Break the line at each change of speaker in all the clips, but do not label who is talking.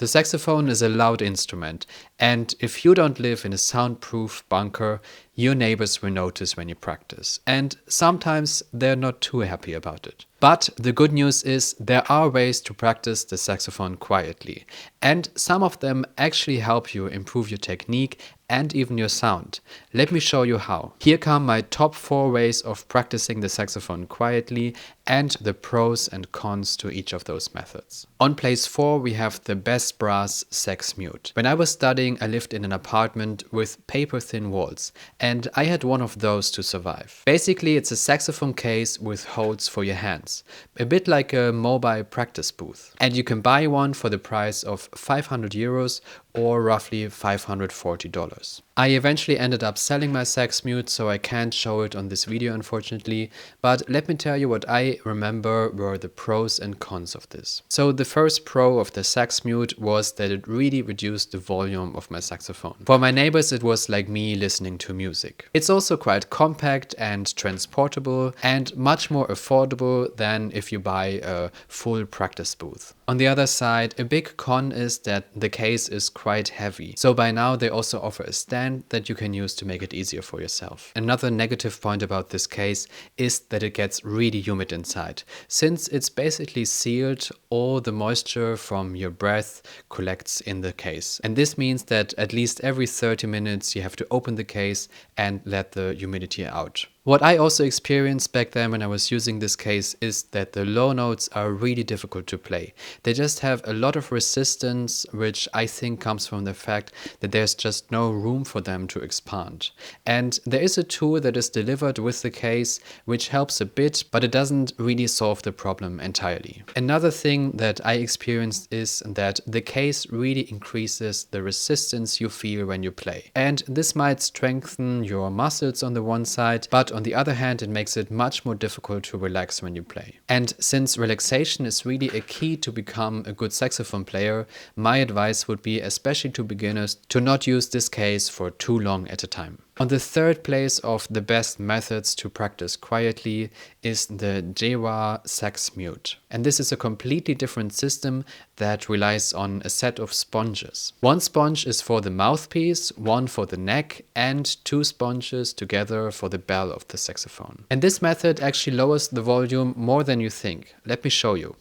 The saxophone is a loud instrument, and if you don't live in a soundproof bunker, your neighbors will notice when you practice, and sometimes they're not too happy about it. But the good news is there are ways to practice the saxophone quietly, and some of them actually help you improve your technique and even your sound. Let me show you how. Here come my top 4 ways of practicing the saxophone quietly and the pros and cons to each of those methods. On place 4 we have the Best-Brass Sax Mute. When I was studying, I lived in an apartment with paper-thin walls, and I had one of those to survive. Basically, it's a saxophone case with holes for your hands, a bit like a mobile practice booth. And you can buy one for the price of 500 euros or roughly $540. I eventually ended up selling my Sax Mute, so I can't show it on this video unfortunately, but let me tell you what I remember were the pros and cons of this. So the first pro of the Sax Mute was that it really reduced the volume of my saxophone. For my neighbors it was like me listening to music. It's also quite compact and transportable and much more affordable than if you buy a full practice booth. On the other side, a big con is that the case is quite heavy. So by now they also offer a stand that you can use to make it easier for yourself. Another negative point about this case is that it gets really humid inside. Since it's basically sealed, all the moisture from your breath collects in the case. And this means that at least every 30 minutes you have to open the case and let the humidity out. What I also experienced back then when I was using this case is that the low notes are really difficult to play. They just have a lot of resistance, which I think comes from the fact that there's just no room for them to expand. And there is a tool that is delivered with the case which helps a bit, but it doesn't really solve the problem entirely. Another thing that I experienced is that the case really increases the resistance you feel when you play. And this might strengthen your muscles on the one side, but on the other hand, it makes it much more difficult to relax when you play. And since relaxation is really a key to become a good saxophone player, my advice would be, especially to beginners, to not use this case for too long at a time. On the third place of the best methods to practice quietly is the GEWA Sax Mute. And this is a completely different system that relies on a set of sponges. One sponge is for the mouthpiece, one for the neck, and 2 sponges together for the bell of the saxophone. And this method actually lowers the volume more than you think. Let me show you.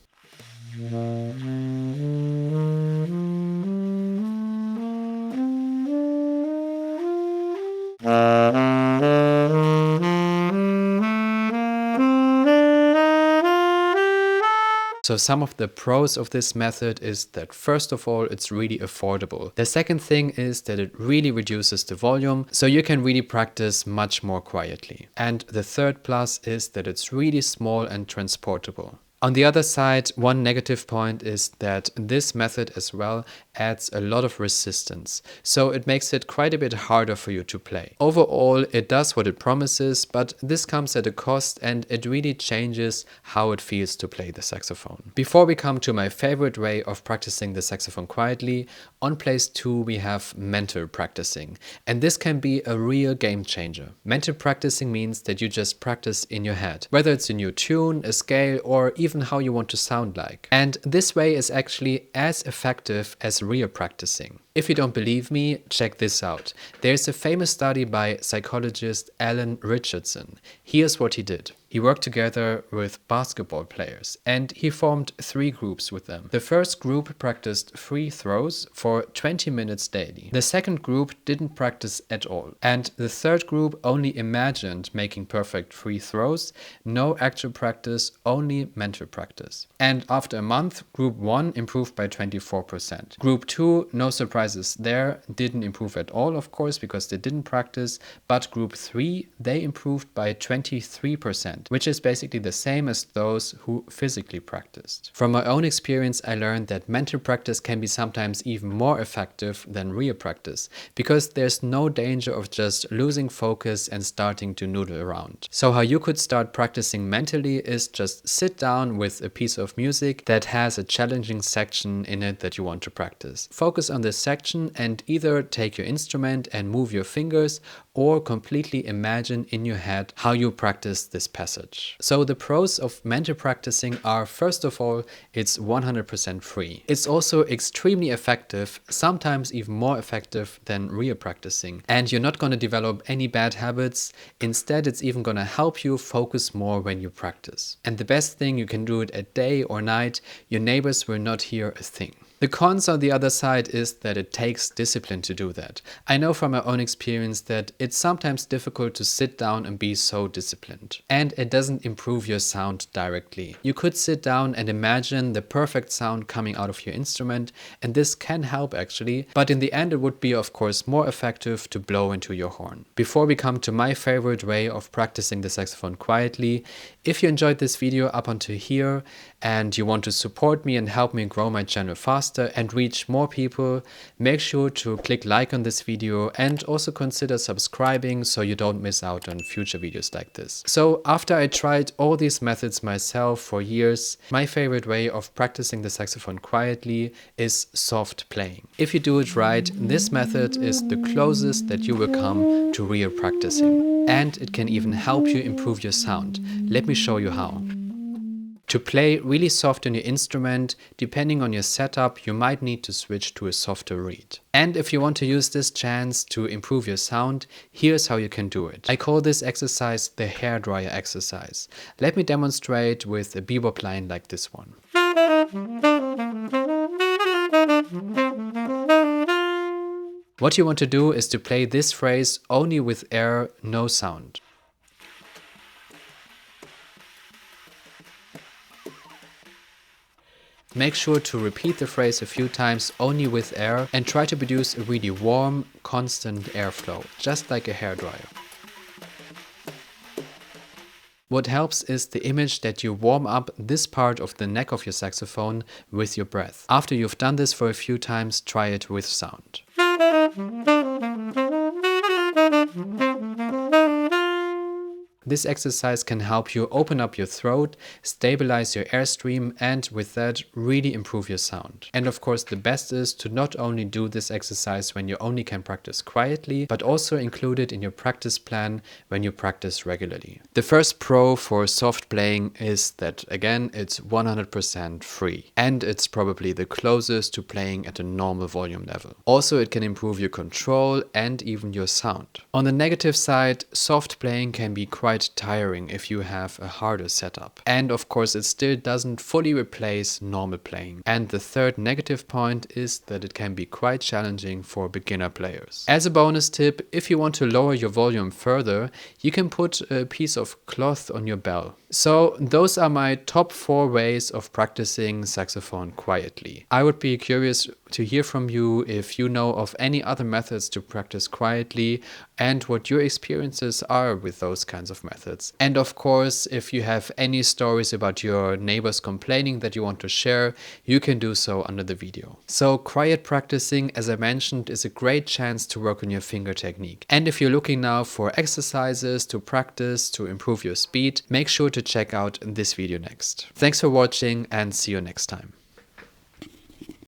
So some of the pros of this method is that first of all, it's really affordable. The second thing is that it really reduces the volume, so you can really practice much more quietly. And the third plus is that it's really small and transportable. On the other side, one negative point is that this method as well adds a lot of resistance, so it makes it quite a bit harder for you to play. Overall, it does what it promises, but this comes at a cost and it really changes how it feels to play the saxophone. Before we come to my favorite way of practicing the saxophone quietly, on place 2 we have mental practicing, and this can be a real game changer. Mental practicing means that you just practice in your head, whether it's a new tune, a scale, or even how you want to sound like. And this way is actually as effective as real practicing. If you don't believe me, check this out. There's a famous study by psychologist Alan Richardson. Here's what he did. He worked together with basketball players and he formed 3 groups with them. The first group practiced free throws for 20 minutes daily. The second group didn't practice at all. And the third group only imagined making perfect free throws, no actual practice, only mental practice. And after a month, group 1 improved by 24%. Group 2, no surprises there, didn't improve at all, of course, because they didn't practice, but group 3, they improved by 23%. Which is basically the same as those who physically practiced. From my own experience, I learned that mental practice can be sometimes even more effective than real practice, because there's no danger of just losing focus and starting to noodle around. So how you could start practicing mentally is just sit down with a piece of music that has a challenging section in it that you want to practice. Focus on this section and either take your instrument and move your fingers or completely imagine in your head how you practice this passage. So the pros of mental practicing are, first of all, it's 100% free. It's also extremely effective, sometimes even more effective than real practicing. And you're not going to develop any bad habits. Instead, it's even going to help you focus more when you practice. And the best thing, you can do it at day or night. Your neighbors will not hear a thing. The cons on the other side is that it takes discipline to do that. I know from my own experience that it's sometimes difficult to sit down and be so disciplined. And it doesn't improve your sound directly. You could sit down and imagine the perfect sound coming out of your instrument, and this can help actually, but in the end it would be of course more effective to blow into your horn. Before we come to my favorite way of practicing the saxophone quietly, if you enjoyed this video up until here and you want to support me and help me grow my channel faster and reach more people, make sure to click like on this video and also consider subscribing so you don't miss out on future videos like this. So after I tried all these methods myself for years, my favorite way of practicing the saxophone quietly is soft playing. If you do it right, this method is the closest that you will come to real practicing. And it can even help you improve your sound. Let me show you how. To play really soft on your instrument, depending on your setup, you might need to switch to a softer reed. And if you want to use this chance to improve your sound, here's how you can do it. I call this exercise the hairdryer exercise. Let me demonstrate with a bebop line like this one. What you want to do is to play this phrase only with air, no sound. Make sure to repeat the phrase a few times only with air and try to produce a really warm, constant airflow, just like a hairdryer. What helps is the image that you warm up this part of the neck of your saxophone with your breath. After you've done this for a few times, try it with sound. This exercise can help you open up your throat, stabilize your airstream, and with that really improve your sound. And of course the best is to not only do this exercise when you only can practice quietly, but also include it in your practice plan when you practice regularly. The first pro for soft playing is that again it's 100% free, and it's probably the closest to playing at a normal volume level. Also it can improve your control and even your sound. On the negative side, soft playing can be quite tiring if you have a harder setup. And of course it still doesn't fully replace normal playing. And the third negative point is that it can be quite challenging for beginner players. As a bonus tip, if you want to lower your volume further, you can put a piece of cloth on your bell. So those are my top 4 ways of practicing saxophone quietly. I would be curious to hear from you if you know of any other methods to practice quietly and what your experiences are with those kinds of methods. And of course, if you have any stories about your neighbors complaining that you want to share, you can do so under the video. So quiet practicing, as I mentioned, is a great chance to work on your finger technique. And if you're looking now for exercises to practice to improve your speed, make sure to check out this video next. Thanks for watching and see you next time.